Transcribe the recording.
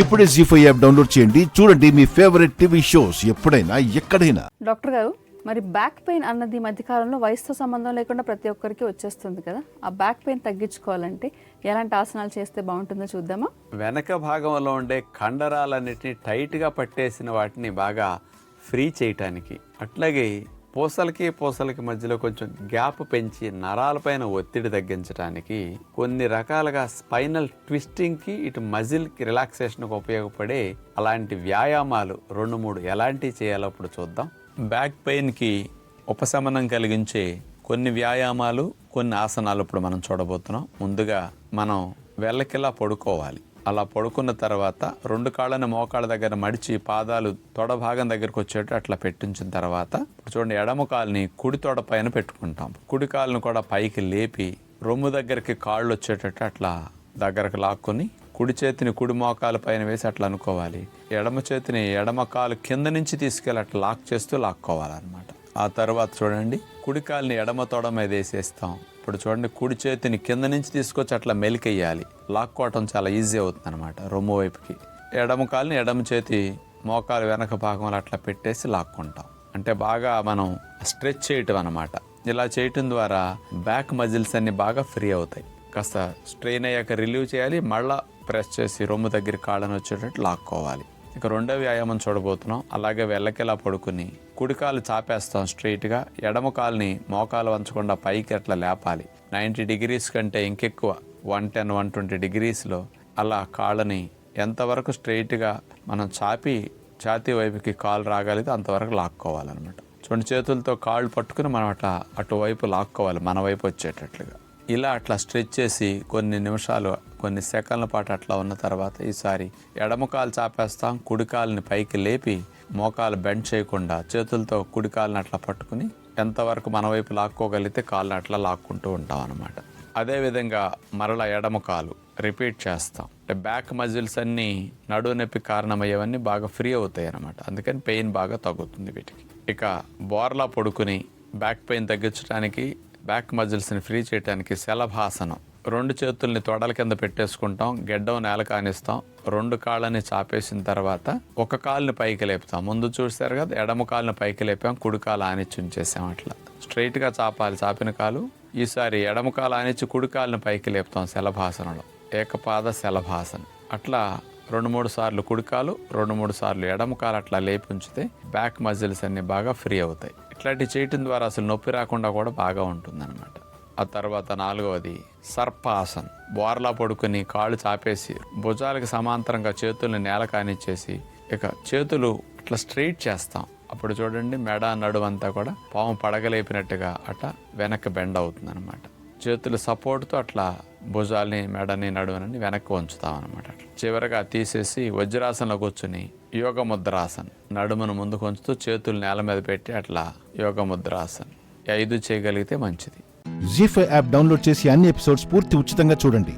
ఇప్పుడే జీ5 app download చేయండి. చూడండి మీ ఫేవరెట్ టీవీ షోస్ ఎప్పుడైనా ఎక్కడైనా. డాక్టర్ గారు, మరి బ్యాక్ పెయిన్ అన్నది ఈ మధ్యకాలంలో వయసుతో సంబంధం లేకుండా ప్రతి ఒక్కరికి వచ్చేస్తుంది కదా. ఆ బ్యాక్ పెయిన్ తగ్గించుకోవాలంటే ఎలాంటి ఆసనాలు చేస్తే బాగుంటుందో చూద్దామా? వెనక భాగంలో ఉండే కండరాలన్నిటిని టైట్గా పట్టేసిన వాటిని బాగా ఫ్రీ చేయటానికి, అట్లాగే పూసలకి మధ్యలో కొంచెం గ్యాప్ పెంచి నరాలపైన ఒత్తిడి తగ్గించడానికి, కొన్ని రకాలుగా స్పైనల్ ట్విస్టింగ్కి ఇటు మజిల్కి రిలాక్సేషన్కి ఉపయోగపడే అలాంటి వ్యాయామాలు 2-3 ఎలాంటివి చేయాలో ఇప్పుడు చూద్దాం. బ్యాక్ పెయిన్కి ఉపశమనం కలిగించే కొన్ని వ్యాయామాలు, కొన్ని ఆసనాలు ఇప్పుడు మనం చూడబోతున్నాం. ముందుగా మనం వెల్లకిలా పడుకోవాలి. అలా పడుకున్న తర్వాత 2 కాళ్ళని మోకాళ్ళ దగ్గర మడిచి పాదాలు తొడ భాగం దగ్గరకు వచ్చేట్టు అట్లా పెట్టించిన తర్వాత చూడండి, ఎడమ కాలుని కుడి తొడ పైన పెట్టుకుంటాం. కుడి కాలుని కూడా పైకి లేపి రొమ్ము దగ్గరికి కాళ్ళు వచ్చేటట్టు అట్లా దగ్గరకు లాక్కొని కుడి చేతిని కుడి మోకాల పైన వేసి అట్లా అనుకోవాలి. ఎడమ చేతిని ఎడమ కాలు కింద నుంచి తీసుకెళ్ళి అట్లా లాక్ చేస్తూ లాక్కోవాలన్నమాట. ఆ తర్వాత చూడండి, కుడి కాలుని ఎడమ తొడ మీద వేసేస్తాం. ఇప్పుడు చూడండి, కుడి చేతిని కింద నుంచి తీసుకొచ్చి అట్లా మెలికెయ్యాలి. లాక్కోవటం చాలా ఈజీ అవుతుంది అనమాట రొమ్ము వైపుకి. ఎడమ కాలుని ఎడమ చేతి మోకాలు వెనక భాగంలో అట్లా పెట్టేసి లాక్కుంటాం. అంటే బాగా మనం స్ట్రెచ్ చేయటం అనమాట. ఇలా చేయటం ద్వారా బ్యాక్ మజిల్స్ అన్ని బాగా ఫ్రీ అవుతాయి. కాస్త స్ట్రెయిన్ అయ్యాక రిలీవ్ చేయాలి, మళ్ళీ ప్రెస్ చేసి రొమ్ము దగ్గర కాళ్ళని వచ్చేటట్టు లాక్కోవాలి. ఇక రెండో వ్యాయామం చూడబోతున్నాం. అలాగే వెళ్ళకిలా పడుకుని కుడికాలు చాపేస్తాం స్ట్రైట్గా, ఎడమ కాలుని మోకాలు వంచకుండా పైకి అట్లా లేపాలి. 90 degrees కంటే ఇంకెక్కువ 110-120 degreesలో అలా కాళ్ళని ఎంతవరకు స్ట్రైట్గా మనం చాపి ఛాతీ వైపుకి కాలు రాగలిగితే అంతవరకు లాక్కోవాలన్నమాట. చూడండి, చేతులతో కాళ్ళు పట్టుకుని మనం అట్లా అటువైపు లాక్కోవాలి, మన వైపు వచ్చేటట్లుగా. ఇలా అట్లా స్ట్రెచ్ చేసి కొన్ని నిమిషాలు, కొన్ని సెకండ్ల పాటు అట్లా ఉన్న తర్వాత ఈసారి ఎడమ కాలు చాపేస్తాం, కుడి కాలుని పైకి లేపి మోకాలు బెండ్ చేయకుండా చేతులతో కుడి కాలుని అట్లా పట్టుకుని ఎంతవరకు మన వైపు లాక్కోగలిగితే కాళ్ళని అట్లా లాక్కుంటూ ఉంటాం అనమాట. అదేవిధంగా మరలా ఎడమ కాలు రిపీట్ చేస్తాం. బ్యాక్ మజిల్స్ అన్నీ నడువు నొప్పి కారణమయ్యేవన్నీ బాగా ఫ్రీ అవుతాయి అనమాట. అందుకని పెయిన్ బాగా తగ్గుతుంది వీటికి. ఇక బోర్లా పడుకుని బ్యాక్ పెయిన్ తగ్గించడానికి, బ్యాక్ మజిల్స్ని ఫ్రీ చేయడానికి శలభాసనం. 2 చేతుల్ని తొడల కింద పెట్టేసుకుంటాం, గెడ్డం నేల కానిస్తాం, 2 కాళ్ళని చాపేసిన తర్వాత ఒక కాలుని పైకి లేపుతాం. ముందు చూసారు కదా, ఎడమ కాలుని పైకి లేపాం, కుడి కాలు ఆనిచ్చి ఉంచేసాం. అట్లా స్ట్రైట్గా చాపాలి చాపిన కాలు. ఈసారి ఎడమ కాలు ఆనిచ్చి కుడి కాలుని పైకి లేపుతాం శలభాసనంలో, ఏకపాద శలభాసనం. అట్లా 2-3 సార్లు కుడికాలు, 2-3 సార్లు ఎడమ కాలు అట్లా లేపి ఉంచితే బ్యాక్ మజిల్స్ అన్ని బాగా ఫ్రీ అవుతాయి. ఇట్లాంటివి చేయటం ద్వారా అసలు నొప్పి రాకుండా కూడా బాగా ఉంటుందన్నమాట. ఆ తర్వాత 4వది సర్పాసన్. బోర్లా పడుకుని కాళ్ళు చాపేసి భుజాలకు సమాంతరంగా చేతుల్ని నేల కానిచ్చేసి ఇక చేతులు ఇట్లా స్ట్రైట్ చేస్తాం. అప్పుడు చూడండి, మెడ నడువంతా కూడా పాము పడగలేపినట్టుగా అట్లా వెనక్కి బెండ్ అవుతుంది అనమాట. చేతులు సపోర్ట్తో అట్లా భుజాల్ని, మెడని, నడువనని వెనక్కి ఉంచుతాం అనమాట. చివరగా తీసేసి వజ్రాసనంలో కూర్చుని యోగ ముద్రాసన్, నడుమును ముందుకు ఉంచుతూ చేతులు నేల మీద పెట్టి అట్లా యోగ ముద్రాసన్ 5 చేయగలిగితే మంచిది. జీ5 యాప్ డౌన్లోడ్ చేసి అన్ని ఎపిసోడ్స్ పూర్తి ఉచితంగా చూడండి.